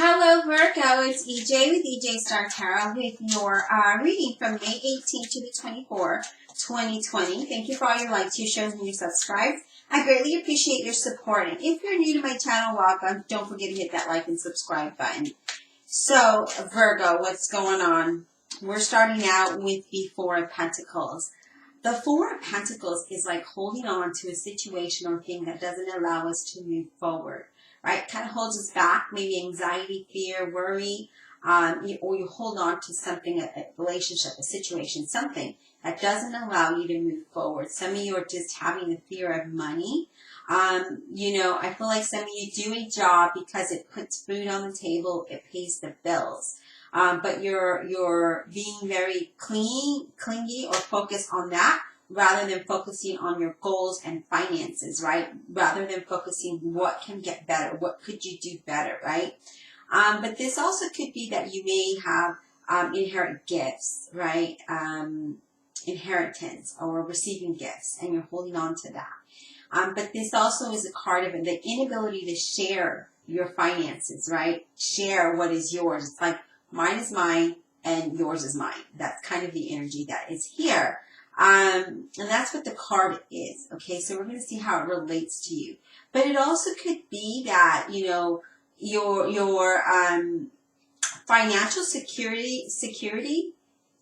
Hello Virgo, it's EJ with EJ Star Tarot with your reading from May 18th to the 24th, 2020. Thank you for all your likes, your shares, and your subscribes. I greatly appreciate your support. And if you're new to my channel, welcome. Don't forget to hit that like and subscribe button. So Virgo, what's going on? We're starting out with the Four of Pentacles. The Four of Pentacles is like holding on to a situation or thing that doesn't allow us to move forward. Right? Kind of holds us back, maybe anxiety, fear, worry, or you hold on to something, a relationship, a situation, something that doesn't allow you to move forward. Some of you are just having the fear of money. I feel like some of you do a job because it puts food on the table, it pays the bills. But you're being very clingy or focused on that, rather than focusing on your goals and finances, right? Rather than focusing what can get better, what could you do better, right? But this also could be that you may have inherent gifts, right? Inheritance or receiving gifts, and you're holding on to that. But this also is a card of the inability to share your finances, right? Share what is yours. It's like mine is mine and yours is mine. That's kind of the energy that is here. And that's what the card is, okay? So we're going to see how it relates to you. But it also could be that, your financial security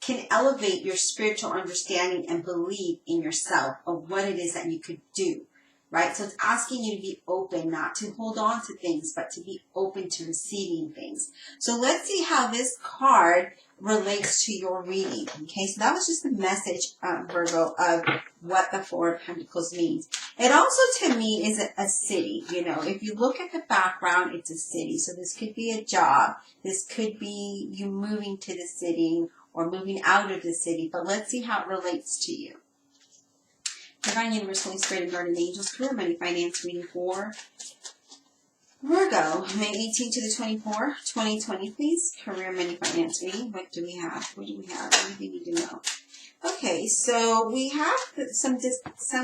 can elevate your spiritual understanding and belief in yourself of what it is that you could do, right? So it's asking you to be open, not to hold on to things, but to be open to receiving things. So let's see how this card relates to your reading. Okay, so that was just the message, Virgo, of what the Four of Pentacles means. It also, to me, is a city. If you look at the background, it's a city. So this could be a job. This could be you moving to the city or moving out of the city. But let's see how it relates to you. Divine Universe, Holy Spirit, and Guardian Angels, career, money, finance reading for Virgo, May 18th to the 24th, 2020, please. Career, money, finance reading. What do we have? What do we have? What do you need to know? Okay, so we have some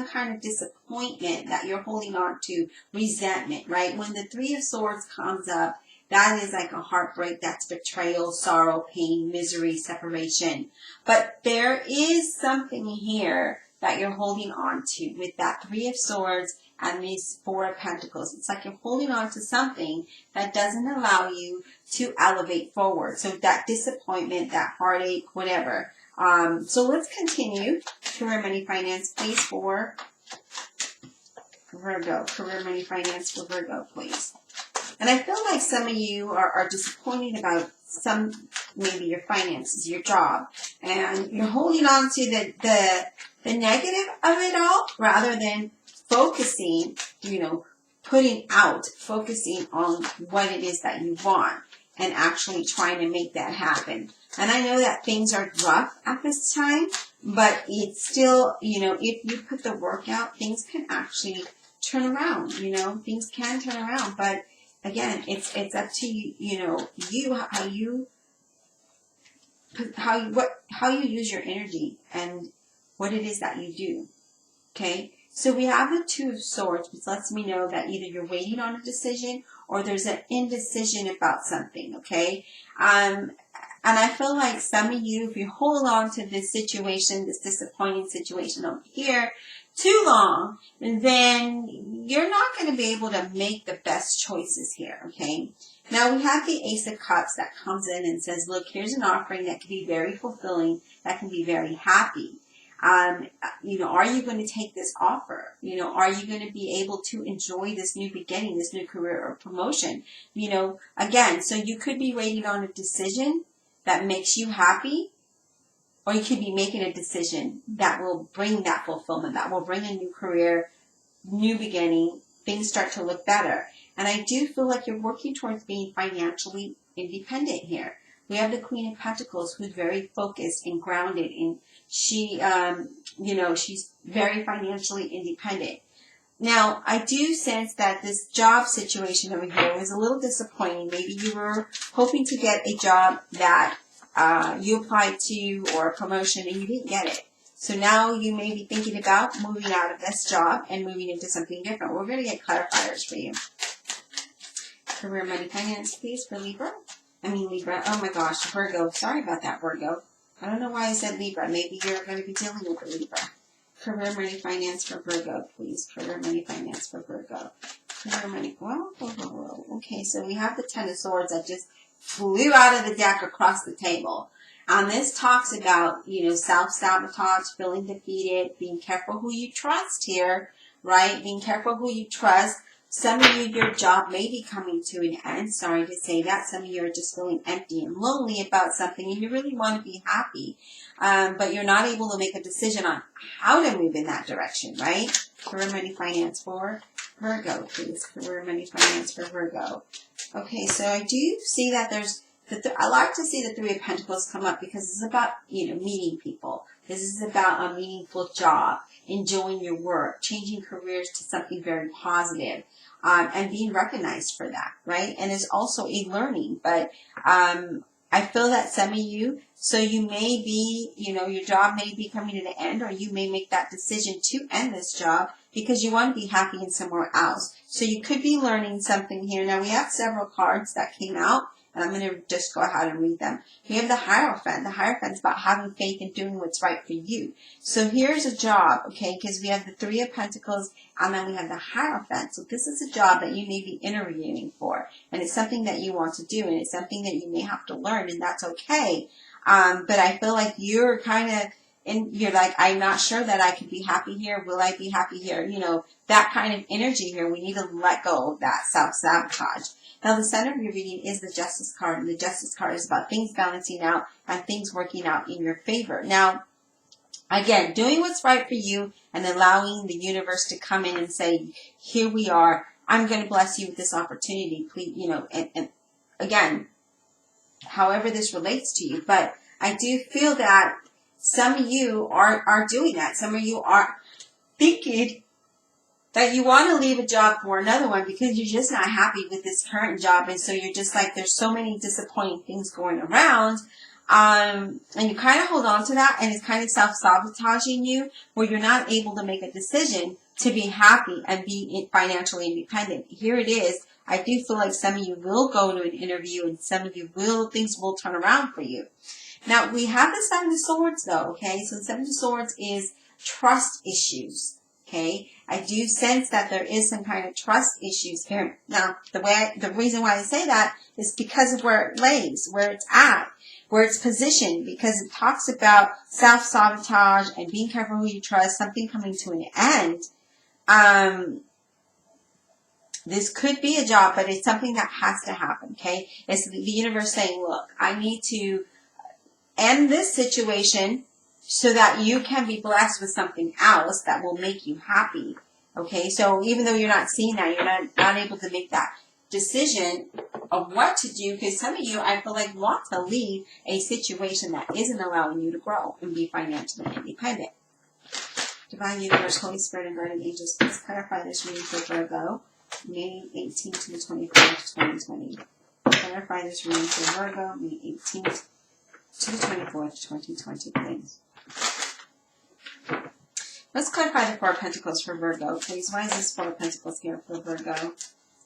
kind of disappointment that you're holding on to, resentment, right? When the Three of Swords comes up, that is like a heartbreak. That's betrayal, sorrow, pain, misery, separation. But there is something here that you're holding on to with that Three of Swords and these Four of Pentacles. It's like you're holding on to something that doesn't allow you to elevate forward. So that disappointment, that heartache, whatever. So let's continue. Career, money, finance, please, for Virgo. Career, money, finance for Virgo, please. And I feel like some of you are disappointed about maybe your finances, your job, and you're holding on to the negative of it all rather than focusing, focusing on what it is that you want and actually trying to make that happen. And I know that things are rough at this time, but it's still, if you put the work out, things can actually turn around, things can turn around. But again, it's up to you, how you use your energy and what it is that you do. Okay, so we have the Two of Swords, which lets me know that either you're waiting on a decision or there's an indecision about something. Okay, and I feel like some of you, if you hold on to this situation, this disappointing situation over here, too long, then you're not going to be able to make the best choices here, okay? Now, we have the Ace of Cups that comes in and says, look, here's an offering that can be very fulfilling, that can be very happy. Are you going to take this offer? Are you going to be able to enjoy this new beginning, this new career or promotion? Again, so you could be waiting on a decision that makes you happy, or you could be making a decision that will bring that fulfillment, that will bring a new career, new beginning, things start to look better. And I do feel like you're working towards being financially independent here. We have the Queen of Pentacles, who's very focused and grounded, and she, she's very financially independent. Now, I do sense that this job situation over here is a little disappointing. Maybe you were hoping to get a job that you applied to, or a promotion, and you didn't get it. So now you may be thinking about moving out of this job and moving into something different. We're going to get clarifiers for you. Career, money, finance, please, for Libra. Libra. Oh my gosh, Virgo. Sorry about that, Virgo. I don't know why I said Libra. Maybe you're going to be dealing with a Libra. Career, money, finance for Virgo, please. Career, money, finance for Virgo. Career, money. Whoa. Okay, so we have the Ten of Swords that just flew out of the deck across the table. This talks about, self-sabotage, feeling defeated, being careful who you trust here, right? Being careful who you trust. Some of you, your job may be coming to an end. Sorry to say that. Some of you are just feeling empty and lonely about something, and you really want to be happy. But you're not able to make a decision on how to move in that direction, right? Career, money, finance for Virgo, please. Career, money, finance for Virgo. Okay, so I do see that I like to see the Three of Pentacles come up because it's about, meeting people. This is about a meaningful job, enjoying your work, changing careers to something very positive, and being recognized for that, right? And it's also a learning, but I feel that some of you, so you may be, your job may be coming to an end, or you may make that decision to end this job because you want to be happy in somewhere else. So you could be learning something here. Now, we have several cards that came out, and I'm going to just go ahead and read them. We have the Hierophant. The Hierophant is about having faith and doing what's right for you. So here's a job, okay, because we have the Three of Pentacles, and then we have the Hierophant. So this is a job that you may be interviewing for, and it's something that you want to do, and it's something that you may have to learn, and that's okay. But I feel like you're kind of, and you're like, I'm not sure that I can be happy here. Will I be happy here? That kind of energy here. We need to let go of that self-sabotage. Now, the center of your reading is the Justice card, and the Justice card is about things balancing out and things working out in your favor. Now, again, doing what's right for you and allowing the universe to come in and say, here we are. I'm going to bless you with this opportunity. Please, and again, however this relates to you. But I do feel that some of you are doing that. Some of you are thinking that you want to leave a job for another one because you're just not happy with this current job. And so you're just like, there's so many disappointing things going around. And you kind of hold on to that, and it's kind of self-sabotaging you, where you're not able to make a decision to be happy and be financially independent. Here it is. I do feel like some of you will go to an interview, and some of you things will turn around for you. Now, we have the Seven of Swords, though, okay? So the Seven of Swords is trust issues. Okay, I do sense that there is some kind of trust issues here. Now, the reason why I say that is because of where it lays, where it's at, where it's positioned, because it talks about self-sabotage and being careful who you trust, something coming to an end. This could be a job, but it's something that has to happen, okay? It's the universe saying, look, I need to end this situation so that you can be blessed with something else that will make you happy. Okay, so even though you're not seeing that, you're not able to make that decision of what to do, because some of you, I feel like, want to leave a situation that isn't allowing you to grow and be financially independent. Divine Universe, Holy Spirit, and Guardian Angels, please clarify this reading for Virgo, May 18th to the 24th, 2020. Clarify this reading for Virgo, May 18th to the 24th, 2020, please. Let's clarify the Four of Pentacles for Virgo, please. Why is this Four of Pentacles here for Virgo?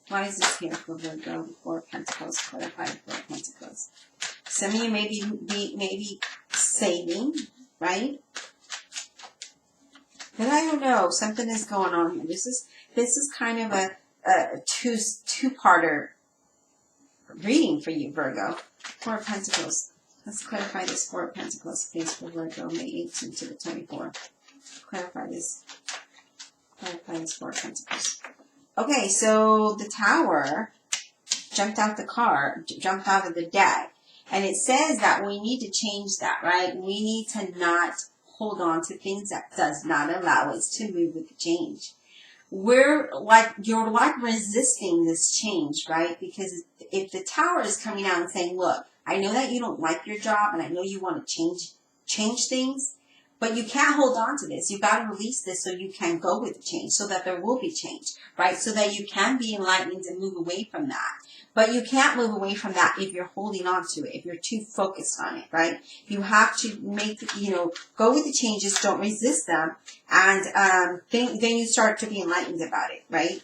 Why is this here for Virgo? The Four of Pentacles. Clarify the Four of Pentacles. Some of you may be saving, right? But I don't know. Something is going on here. This is kind of a two-parter reading for you, Virgo. Four of Pentacles. Let's clarify this Four of Pentacles, please, for Virgo, May 18th to the 24th. Clarify this Four of Pentacles. Okay, so the Tower jumped out of the deck. And it says that we need to change that, right? We need to not hold on to things that does not allow us to move with the change. You're like resisting this change, right? Because if the Tower is coming out and saying, look, I know that you don't like your job, and I know you want to change things, but you can't hold on to this. You've got to release this so you can go with the change, so that there will be change, right? So that you can be enlightened and move away from that. But you can't move away from that if you're holding on to it, if you're too focused on it, right? You have to go with the changes, don't resist them, and then you start to be enlightened about it, right?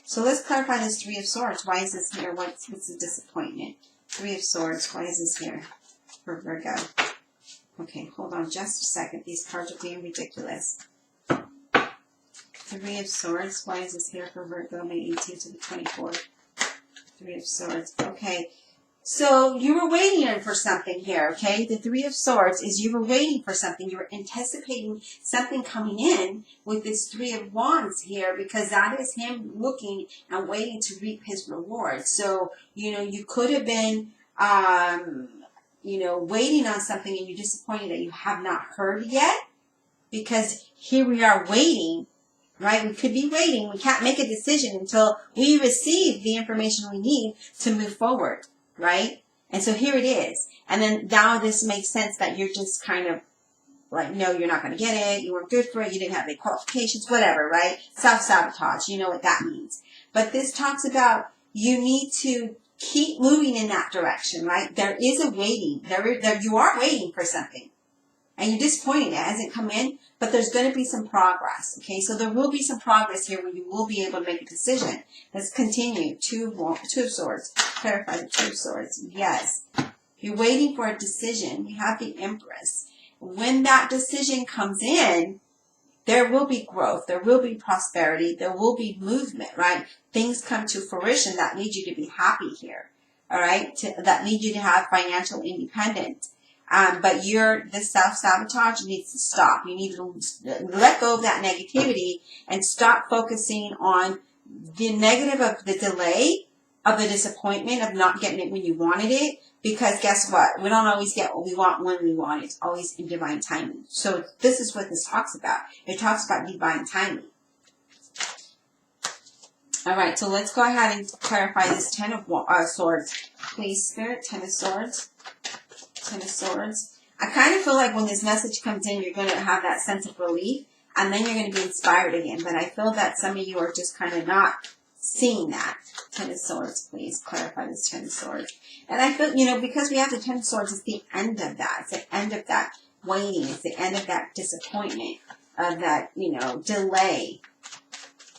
So let's clarify this Three of Swords. Why is this here? What's the disappointment? Three of Swords. Why is this here for Virgo? Okay, hold on just a second. These cards are being ridiculous. Three of Swords. Why is this here for Virgo, May 18th to the 24th? Three of Swords. Okay. So you were waiting for something here, okay? The Three of Swords is you were waiting for something. You were anticipating something coming in with this Three of Wands here, because that is him looking and waiting to reap his reward. So, you know, you could have been, you know, waiting on something and you're disappointed that you have not heard yet, because here we are waiting. Right? We could be waiting. We can't make a decision until we receive the information we need to move forward. Right? And so here it is. And then now this makes sense that you're just kind of like, no, you're not going to get it. You weren't good for it. You didn't have any qualifications, whatever, right? Self-sabotage. You know what that means. But this talks about you need to keep moving in that direction, right? There is a waiting. You are waiting for something. And you're disappointed it hasn't come in, but there's going to be some progress, okay? So there will be some progress here where you will be able to make a decision. Let's continue. Two of Swords. Clarify the Two of Swords. Yes. You're waiting for a decision. We have the Empress. When that decision comes in, there will be growth. There will be prosperity. There will be movement, right? Things come to fruition that lead you to be happy here, all right? That lead you to have financial independence. But the self-sabotage needs to stop. You need to let go of that negativity and stop focusing on the negative of the delay, of the disappointment, of not getting it when you wanted it. Because guess what? We don't always get what we want when we want it. It's always in divine timing. So this is what this talks about. It talks about divine timing. All right, so let's go ahead and clarify this Ten of Swords. Please, Spirit, Ten of Swords. Ten of Swords. I kind of feel like when this message comes in, you're going to have that sense of relief, and then you're going to be inspired again. But I feel that some of you are just kind of not seeing that. Ten of Swords, please clarify this Ten of Swords. And I feel, you know, because we have the Ten of Swords, it's the end of that. It's the end of that waiting. It's the end of that disappointment, of that, you know, delay.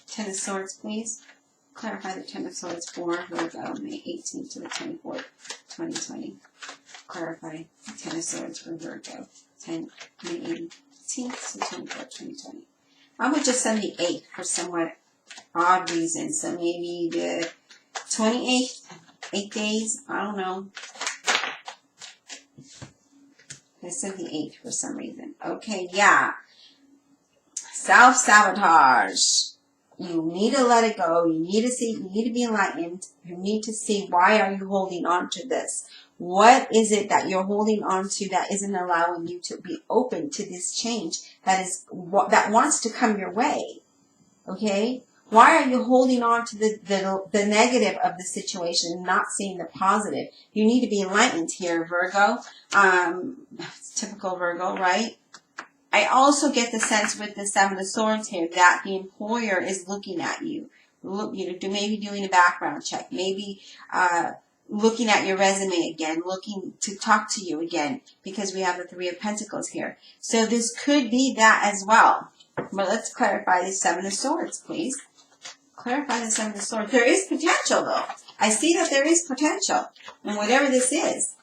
Ten of Swords, please clarify the Ten of Swords for Virgo, May 18th to the 24th, 2020. Clarify the Ten of Swords for Virgo, May 18th to the 24th, 2020. I would just send the 8th for somewhat odd reasons. So maybe the 28th, 8 days, I don't know. I said the 8th for some reason. Okay, yeah. Self-sabotage. You need to let it go. You need to see, you need to be enlightened. You need to see, why are you holding on to this? What is it that you're holding on to that isn't allowing you to be open to this change that wants to come your way? Okay? Why are you holding on to the negative of the situation and not seeing the positive? You need to be enlightened here, Virgo. Typical Virgo, right? I also get the sense with the Seven of Swords here that the employer is looking at you. Maybe doing a background check. Maybe looking at your resume again, looking to talk to you again, because we have the Three of Pentacles here. So this could be that as well. But let's clarify the Seven of Swords, please. Clarify the Seven of Swords. There is potential, though. I see that there is potential in whatever this is.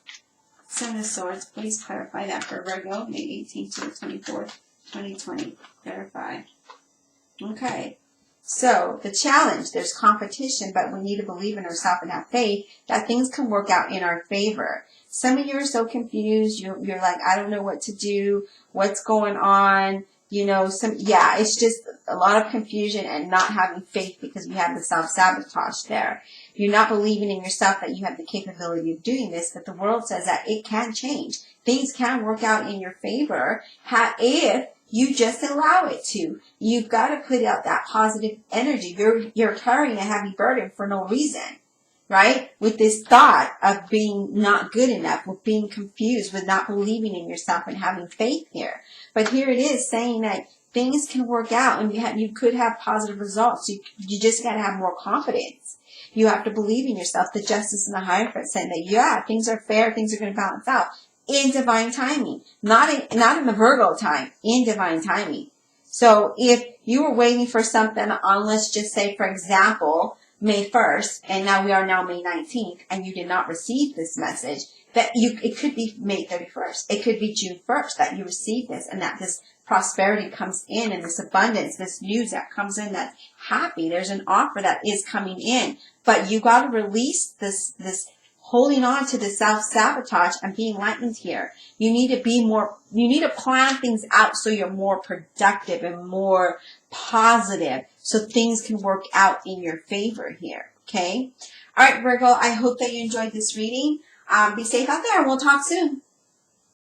Seven of Swords, please clarify that for Virgo, May 18th to the 24th, 2020. Clarify. Okay. So, the challenge, there's competition, but we need to believe in ourselves and have faith that things can work out in our favor. Some of you are so confused. You're like, I don't know what to do. What's going on? You know, it's just a lot of confusion and not having faith because we have the self-sabotage there. You're not believing in yourself that you have the capability of doing this, but the world says that it can change. Things can work out in your favor if you just allow it to. You've got to put out that positive energy. You're carrying a heavy burden for no reason, right? With this thought of being not good enough, with being confused, with not believing in yourself and having faith here. But here it is saying that things can work out and you could have positive results. You just got to have more confidence. You have to believe in yourself. The justice and the hierophant saying that, yeah, things are fair, things are going to balance out in divine timing. Not in the Virgo time, in divine timing. So if you were waiting for something on, let's just say, for example, May 1st, and now we are now May 19th, and you did not receive this message, it could be May 31st. It could be June 1st that you receive this, and that this prosperity comes in, and this abundance, this news that comes in that's happy. There's an offer that is coming in, but you got to release this holding on to the self-sabotage and being enlightened here. You need to plan things out so you're more productive and more positive, so things can work out in your favor here, okay? All right, Virgo, I hope that you enjoyed this reading. Be safe out there, and we'll talk soon.